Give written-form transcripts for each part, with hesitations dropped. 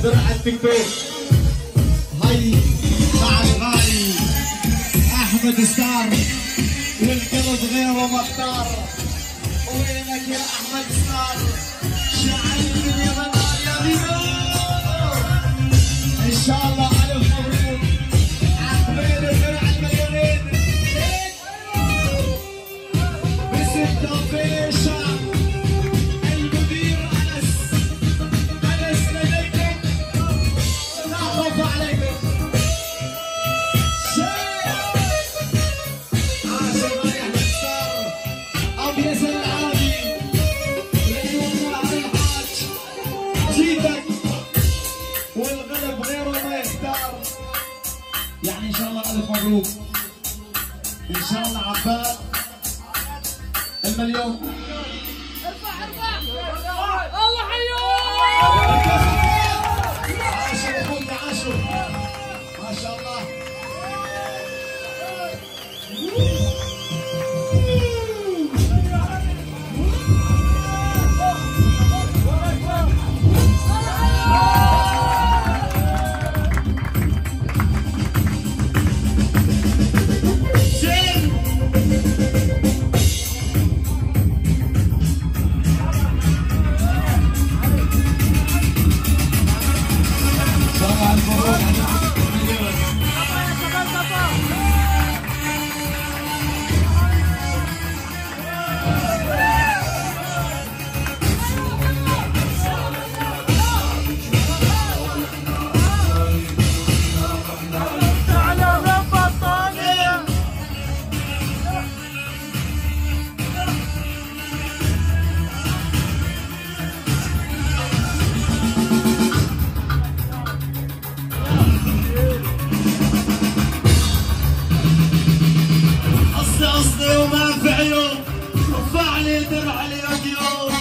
درع التيك توك. هاي مع الغالي احمد ستار والقلب غيره مختار. وينك يا احمد ستار؟ شعل اليمن يا بيبو. ان شاء الله الف مبروك عقبال درع المليونين بستة فيشة. المدير انس لديكم لا خوف عليكم. عاشر يا احمد ستار ابو ياسر العربي العيون على الحاج جيتك والغلب غيره ما يختار. يعني ان شاء الله الف مبروك ان شاء الله عباد المليون. الله حيوك. عاشوا يا اخوي عاشوا ما شاء الله. قصدي وما في عيون رفع لي درع اليوم.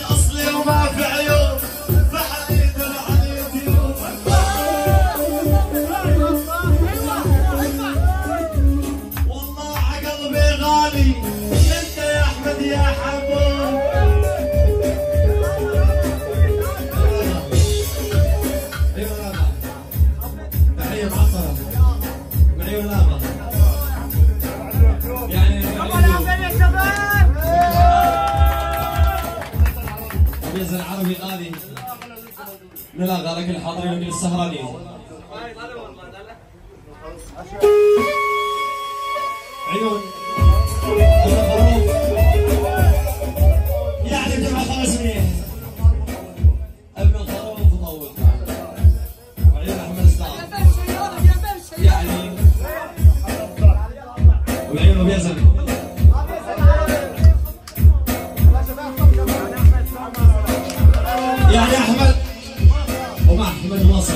اصلي وما في عيون رفع لي درع اليوم. والله عقلبي غالي انت يا احمد يا حبوب. العربي غالي نلاقى لك الحاضرين وكل السهرانين. عيون يعني جمع 500 ابن الخروف وطول. وعيون احمد ستار يعني وعيونه بيزن. يعني احمد ومع احمد الوصل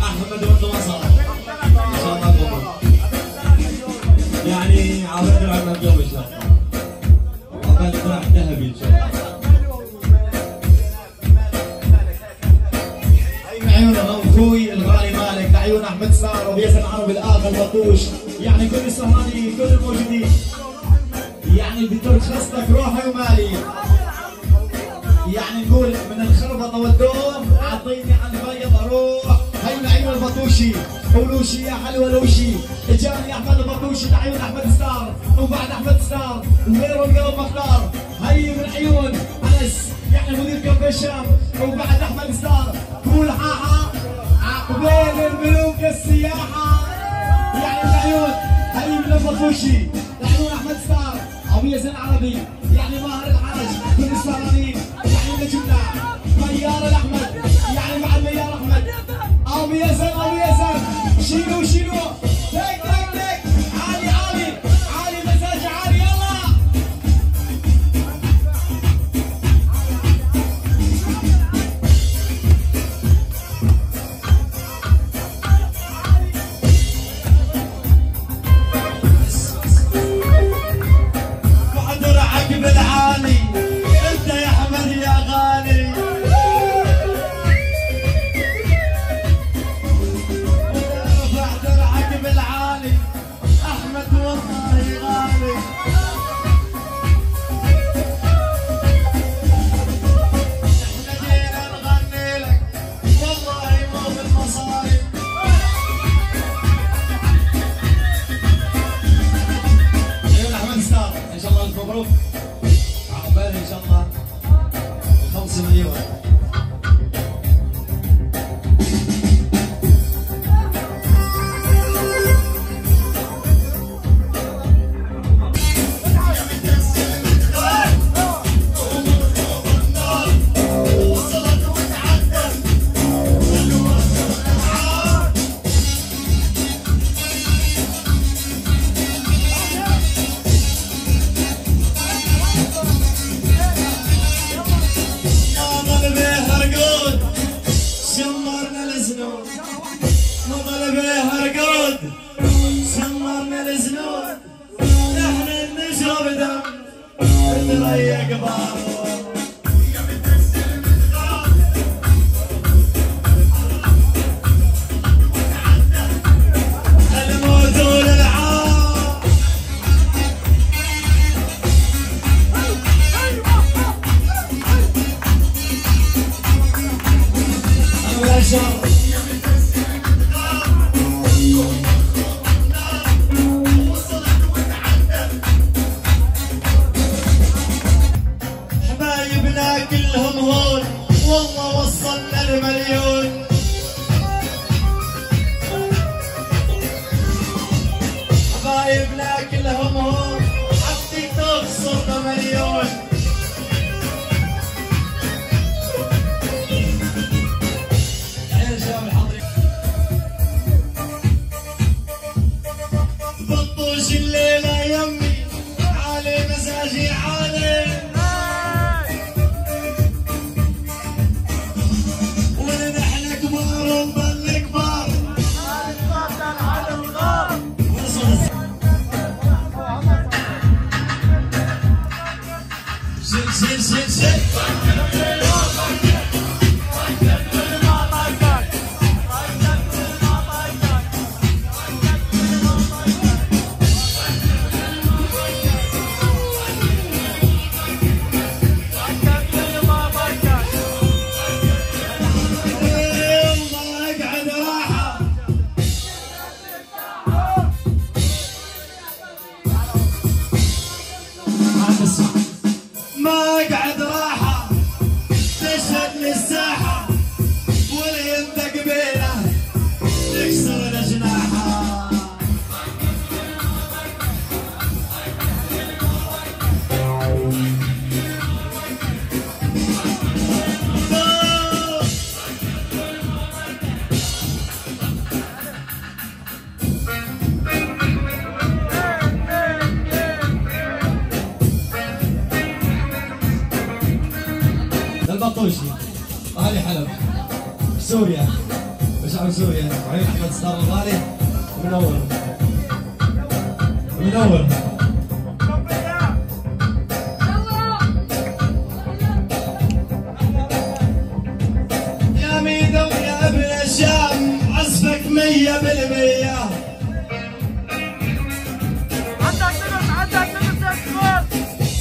احمد والوصل ان شاء الله بكره يعني عبد العنا اليوم ان شاء الله عبد الدرع ذهبي ان شاء الله. عيون اخوي الغالي مالك لعيون احمد ستار وبياسر العربي الاخ البطوش. يعني كل السهرانين كل الموجودين يعني بدك خصتك روحي ومالي. يعني نقول من الخربطه والدوم اعطيني على البيض اروح. هي لعيون البطوشي ولوشي يا حلوه لوشي. اجاني احمد البطوشي لعيون احمد ستار وبعد احمد ستار وغيره القلب مختار. هي من عيون انس يعني مدير كفر الشام وبعد احمد ستار. قول حاحه عقبال الملوك السياحه. يعني من عيون هي من البطوشي لعيون احمد ستار ابو ياسر العربي يعني ماهر الحاج كل السهرانين. يعني نجمنا ميار الاحمد يعني مع الميار احمد ابو ياسر ابو ياسر شيلوا شيلوا تك تك تك عالي عالي عالي مزاج عالي يلا. وعدرعك بالعالي انت يا احمد يا غالي. رفع درعك الله يكبر. الموت والالعاب ولا شر. حبايبنا كلهم هون والله وصلنا المليون. حبايبنا كلهم هون عالتيك توك صرنا مليون. يا شباب الحاضرين بطوش الليلة يمي عالي مزاجي عالي ونحن كبار ونضل كبار. شل شل شل شل ما قعد راحة تشهد للساحة ولا ينطق بينا تكسر جناحها. البطوشي اهلي حلب سوريا وشعب سوريا وعيون احمد ستار الغالي منور منور. يا ميدو يا ابن الشام عزفك 100%.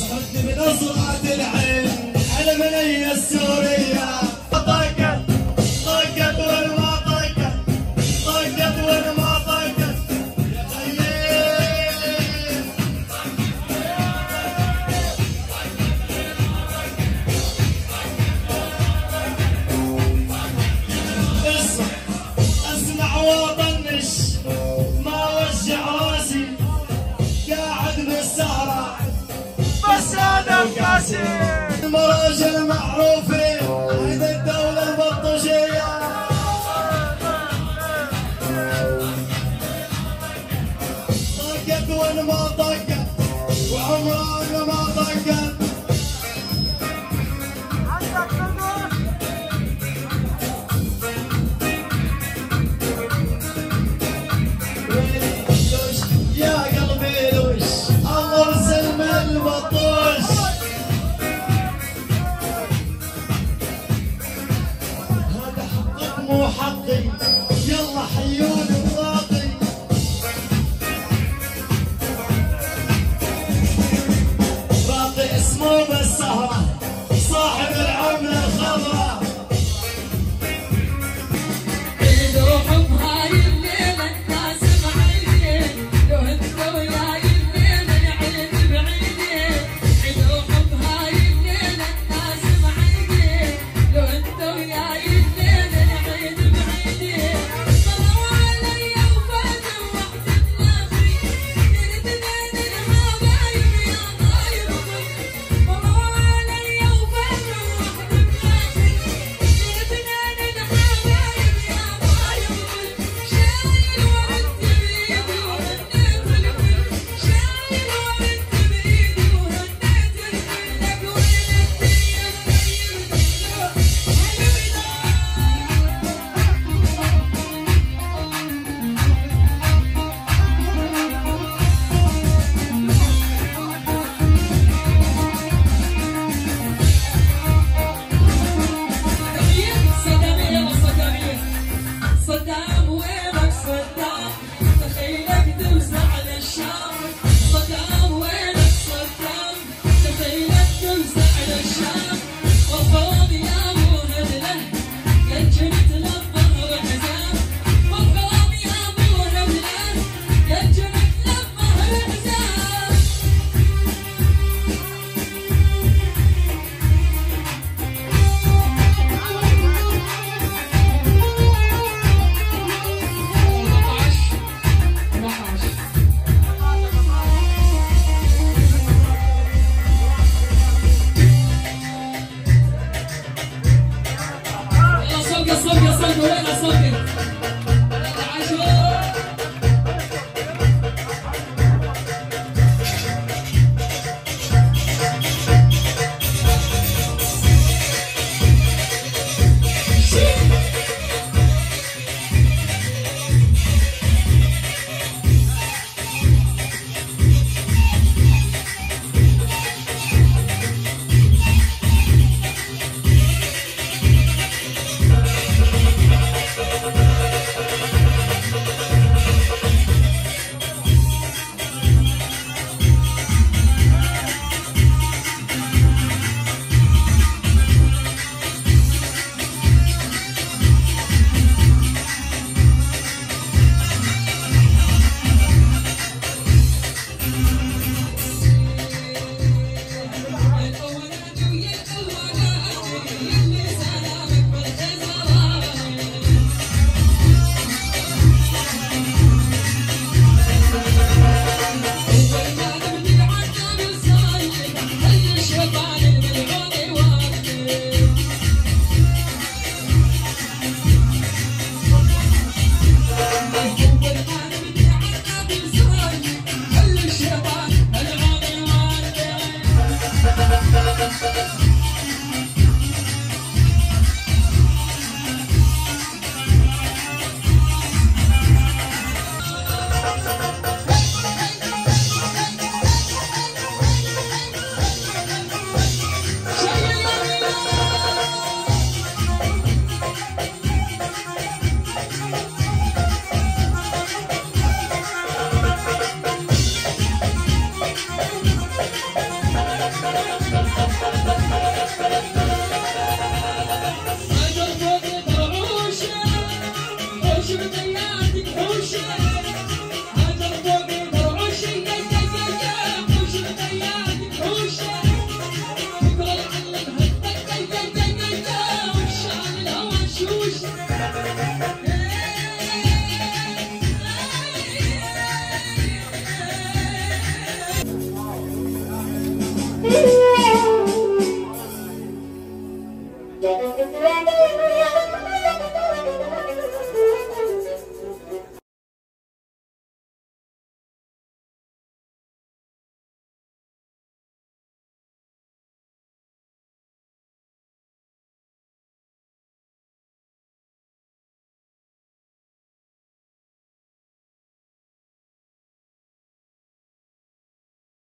صحتني بنظرات العين على منية السورية. طقت طقت وين ما طقت طقت وين ما طقت يا خيال. اسمع واطنش ما وجع راسي قاعد بالسهرة بس انا وكاسي. المراجل معروفين هيدا الدولة البطوشية. طقت وين ما طقت وعمرها